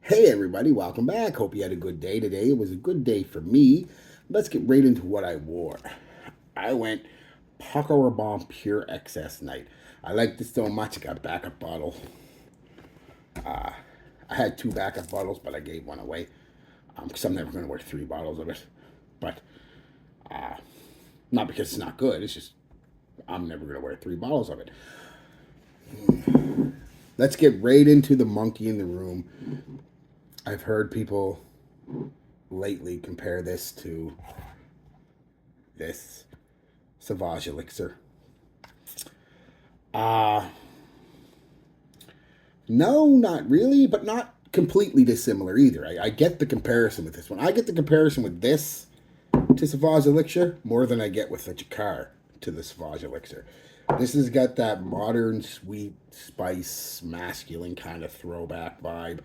Hey everybody, welcome back. Hope you had a good day today. It was a good day for me. Let's get right into what I wore. I went Paco Rabanne Pure Excess Night. I liked this so much I got a backup bottle. I had two backup bottles, but I gave one away because I'm never going to wear three bottles of it. But not because it's not good, it's just I'm never going to wear three bottles of it. Let's get right into the monkey in the room. I've heard people lately compare this to this Sauvage Elixir. Uh, no, not really, but not completely dissimilar either. I get the comparison with this one. I get the comparison with this to Sauvage Elixir more than I get with the Jakar to the Sauvage Elixir. This has got that modern, sweet, spice, masculine kind of throwback vibe,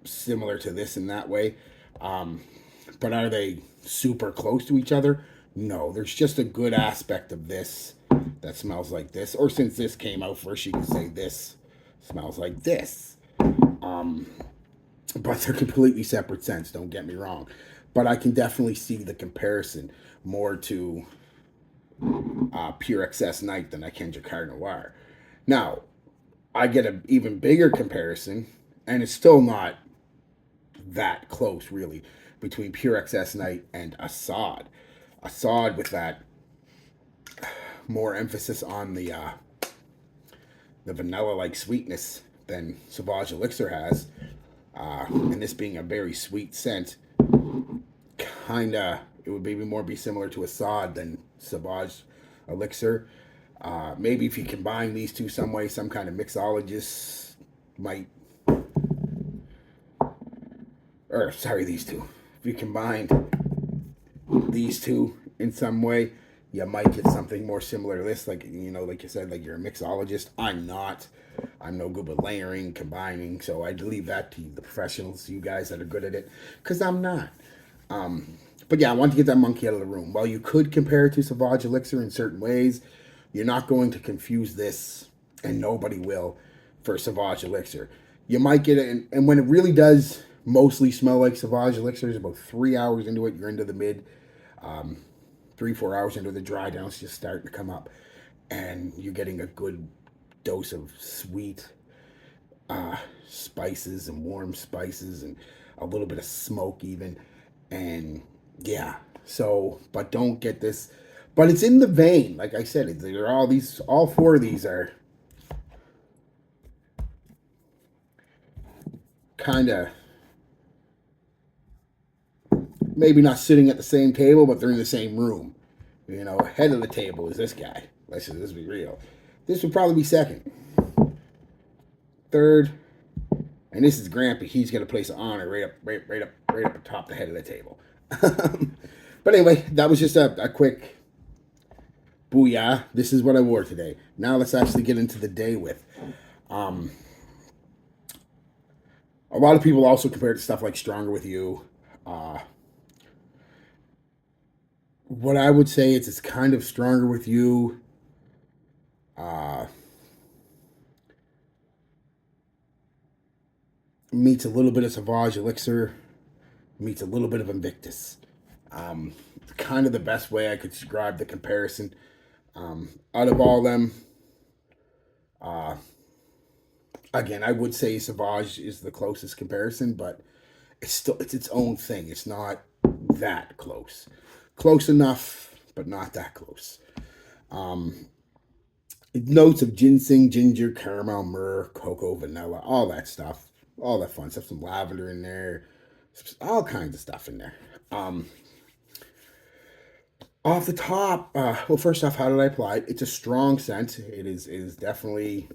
similar to this in that way. But are they super close to each other? No, there's just a good aspect of this that smells like this. Or since this came out first, you can say this smells like this. But they're completely separate scents, don't get me wrong. But I can definitely see the comparison more to Pure Excess Night than I can Jacquard Noir. Now, I get an even bigger comparison, and it's still not that close, really, between Pure Excess Night and Assad. Assad with that more emphasis on the vanilla-like sweetness than Sauvage Elixir has, and this being a very sweet scent, kinda it would maybe more be similar to Assad than Sauvage Elixir. Maybe if you combine these two some way, some kind of mixologist might, or sorry, these two. If you combined these two in some way, you might get something more similar to this. Like like you said, like you're a mixologist. I'm not. I'm no good with layering, combining. So I'd leave that to the professionals, you guys that are good at it, because I'm not. But yeah, I want to get that monkey out of the room. While you could compare it to Sauvage Elixir in certain ways, you're not going to confuse this, and nobody will, for Sauvage Elixir. You might get it, and when it really does mostly smell like Sauvage Elixir, is about 3 hours into it, you're into the mid. 3 4 hours into the dry down, it's just starting to come up, and you're getting a good dose of sweet spices and warm spices and a little bit of smoke even, and yeah. So, but don't get this. But it's in the vein, like I said. They're all these. All four of these are kind of maybe not sitting at the same table, but they're in the same room. Head of the table is this guy. Let's be real. This would probably be second, third, and this is Grampy. He's got a place of honor right up atop the head of the table. But anyway, that was just a quick booyah. This is what I wore today. Now let's actually get into the day with. Um, a lot of people also compare it to stuff like Stronger with You. Uh, what I would say is it's kind of Stronger with You. Uh, Meets a little bit of Sauvage Elixir, meets a little bit of Invictus. Um, Kind of the best way I could describe the comparison. Out of all them, uh, again, I would say Sauvage is the closest comparison, but it's its own thing. It's not that close. Close enough, but not that close. Um, Notes of ginseng, ginger, caramel, myrrh, cocoa, vanilla, all that stuff, all that fun stuff. Some lavender in there, all kinds of stuff in there. Um, Off the top, well, first off, how did I apply it? It's a strong scent. It is definitely,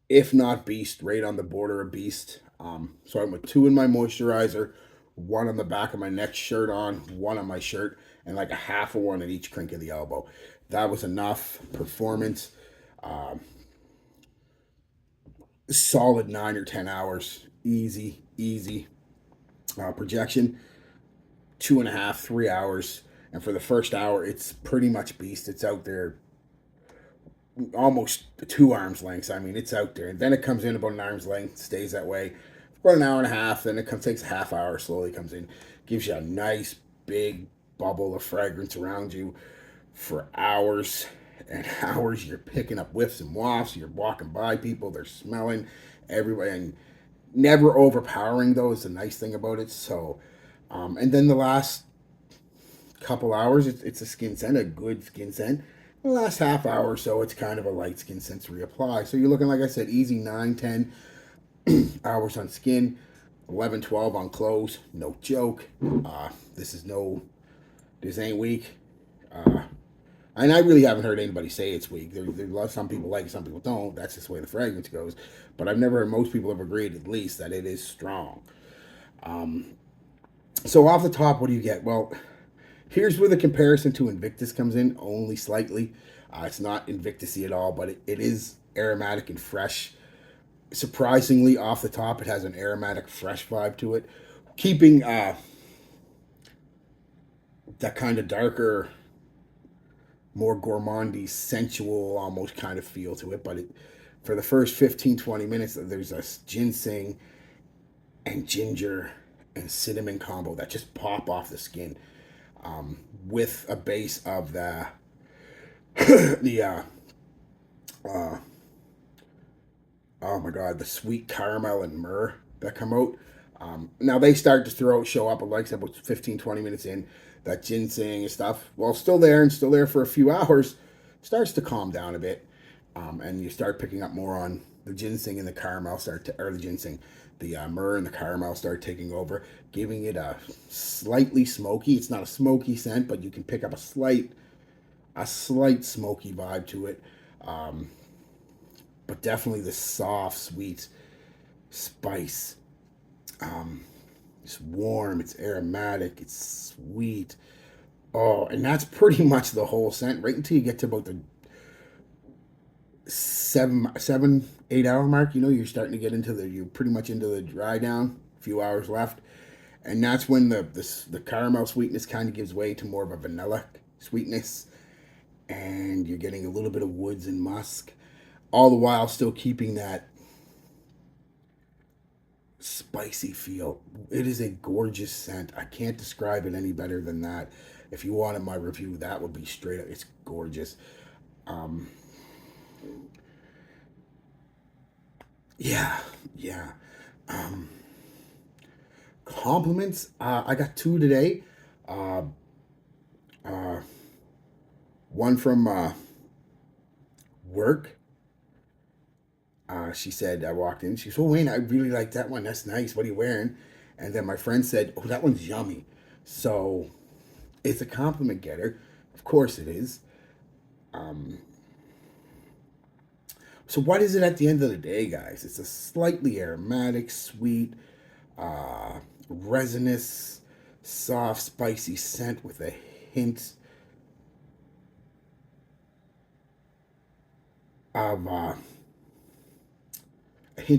if not beast, right on the border of beast. So I'm with two in my moisturizer, one on the back of my neck shirt on, one on my shirt, and like a half of one at each crink of the elbow. That was enough performance. Um, Solid 9 or 10 hours, easy, easy. Projection 2.5, 3 hours, and for the first hour, it's pretty much beast. It's out there almost 2 arms lengths. I mean, it's out there. And then it comes in about an arm's length, stays that way for about an hour and a half. Then it takes a half hour, slowly comes in, gives you a nice big bubble of fragrance around you for hours and hours. You're picking up whiffs and wafts. You're walking by people, they're smelling everywhere, and never overpowering, though, is the nice thing about it. So, and then the last couple hours, it's a skin scent, a good skin scent. The last half hour or so, it's kind of a light skin scent to reapply. So you're looking, like I said, easy 9-10 hours on skin, 11-12 on clothes. No joke. This ain't weak. And I really haven't heard anybody say it's weak. Some people like it, some people don't. That's just the way the fragrance goes. But I've never heard, most people have agreed at least, that it is strong. So off the top, what do you get? Well, here's where the comparison to Invictus comes in, only slightly. It's not Invictus-y at all, but it is aromatic and fresh. Surprisingly, off the top, it has an aromatic, fresh vibe to it, keeping that kind of darker, more gourmandy, sensual, almost kind of feel to it. But for the first 15-20 minutes, there's a ginseng and ginger and cinnamon combo that just pop off the skin, with a base of the the oh my god, the sweet caramel and myrrh that come out. Now they start to show up, like I said, about 15-20 minutes in. That ginseng and stuff, well, still there and still there for a few hours, starts to calm down a bit, and you start picking up more on the ginseng and the caramel or the ginseng, the myrrh and the caramel start taking over, giving it a slightly smoky. It's not a smoky scent, but you can pick up a slight smoky vibe to it. But definitely the soft, sweet spice. It's warm, it's aromatic, it's sweet. Oh, and that's pretty much the whole scent, right until you get to about the 8 hour mark. You're starting to get you're pretty much into the dry down, a few hours left. And that's when the caramel sweetness kind of gives way to more of a vanilla sweetness. And you're getting a little bit of woods and musk, all the while still keeping that spicy feel. It is a gorgeous scent. I can't describe it any better than that. If you wanted my review, that would be straight up. It's gorgeous. Um, yeah, yeah. Um, Compliments. I got two today. Uh, uh, One from work. She said, I walked in. She said, "Oh, Wayne, I really like that one. That's nice. What are you wearing?" And then my friend said, "Oh, that one's yummy." So it's a compliment getter. Of course it is. Um, so what is it at the end of the day, guys? It's a slightly aromatic, sweet, uh, resinous, soft, spicy scent with a hint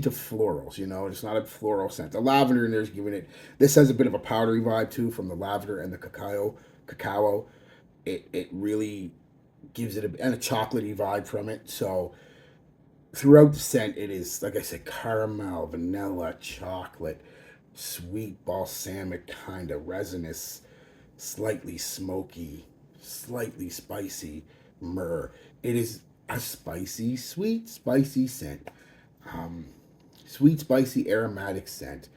of florals. It's not a floral scent. The lavender in there is giving it. This has a bit of a powdery vibe too from the lavender and the cacao. It really gives it and a chocolatey vibe from it. So throughout the scent, it is, like I said, caramel, vanilla, chocolate, sweet, balsamic, kind of resinous, slightly smoky, slightly spicy myrrh. It is a spicy, sweet, spicy scent. Um, Sweet, spicy, aromatic scent.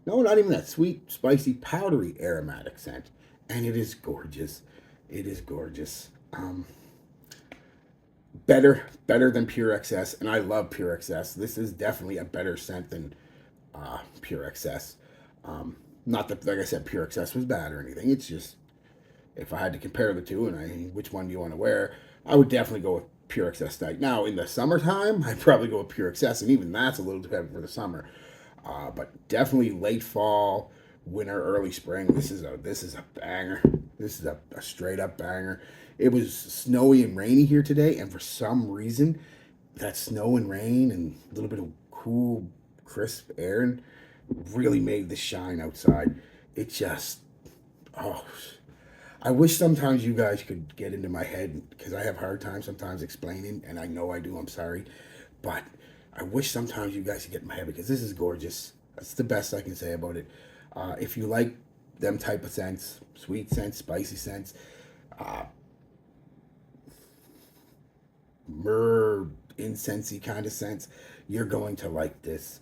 No, not even that. Sweet, spicy, powdery, aromatic scent. And it is gorgeous. It is gorgeous. Better than Pure XS, and I love Pure XS. This is definitely a better scent than Pure XS. Not that, like I said, Pure XS was bad or anything. It's just, if I had to compare the two and which one do you want to wear, I would definitely go with Pure XS Night. Now, in the summertime, I'd probably go with Pure XS, and even that's a little too heavy for the summer. But definitely late fall, winter, early spring. This is a banger. This is a straight up banger. It was snowy and rainy here today, and for some reason, that snow and rain and a little bit of cool, crisp air really made the shine outside. It just, oh, I wish sometimes you guys could get into my head because I have a hard time sometimes explaining, and I know I do. I'm sorry, but I wish sometimes you guys could get in my head because this is gorgeous. That's the best I can say about it. If you like them type of scents, sweet scents, spicy scents, uh, myrrh, incensey kind of scents, you're going to like this.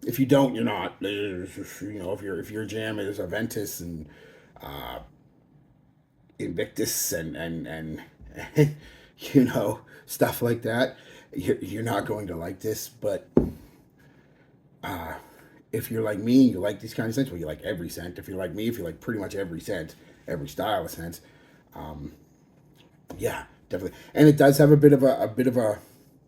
If you don't, you're not. You know, if your jam is Aventus and uh, Invictus and you know, stuff like that, you're not going to like this. But uh, if you're like me, you like these kind of scents. Well, you like every scent. If you're like me, if you like pretty much every scent, every style of scent, um, yeah, definitely. And it does have a bit of a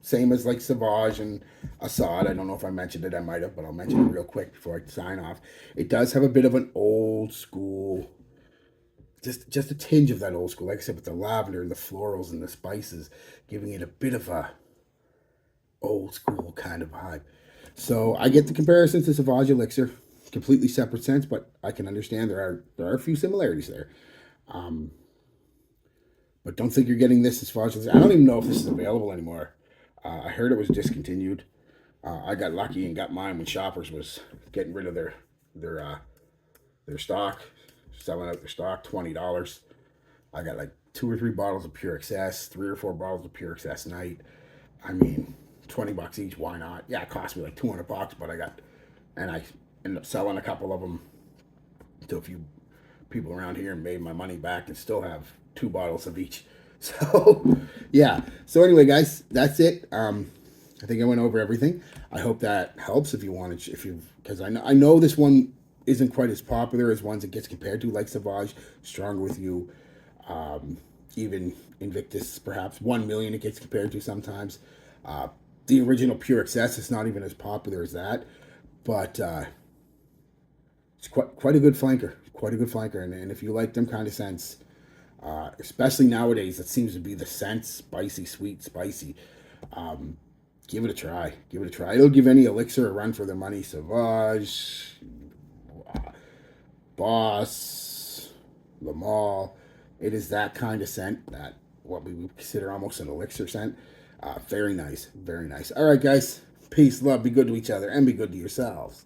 same as like Sauvage and Assad. I don't know if I mentioned it. I might have, but I'll mention it real quick before I sign off. It does have a bit of an old school, just a tinge of that old school. Like I said, with the lavender and the florals and the spices, giving it a bit of a old school kind of vibe. So I get the comparison to Sauvage Elixir, completely separate scents, but I can understand there are a few similarities there. Um, but don't think you're getting this as far as I don't even know if this is available anymore. I heard it was discontinued. I got lucky and got mine when Shoppers was getting rid of their their stock, selling out their stock, $20. I got like 2 or 3 bottles of Pure Excess, 3 or 4 bottles of Pure Excess Night. I mean, $20 each. Why not? Yeah, it cost me like $200, but I ended up selling a couple of them to a few people around here and made my money back and still have 2 bottles of each. So, yeah. So anyway, guys, that's it. I think I went over everything. I hope that helps if you want to, if you, because I know this one isn't quite as popular as ones it gets compared to, like Sauvage, Stronger with You, um, even Invictus, perhaps 1 million it gets compared to sometimes. Uh, the original Pure Excess is not even as popular as that, but it's quite a good flanker, quite a good flanker. And if you like them kind of scents, especially nowadays, it seems to be the scent, spicy, sweet, spicy. Um, Give it a try. Give it a try. It'll give any elixir a run for their money. Sauvage, Boss, Lamal. It is that kind of scent, that what we would consider almost an elixir scent. Very nice. Very nice. All right, guys. Peace, love. Be good to each other and be good to yourselves.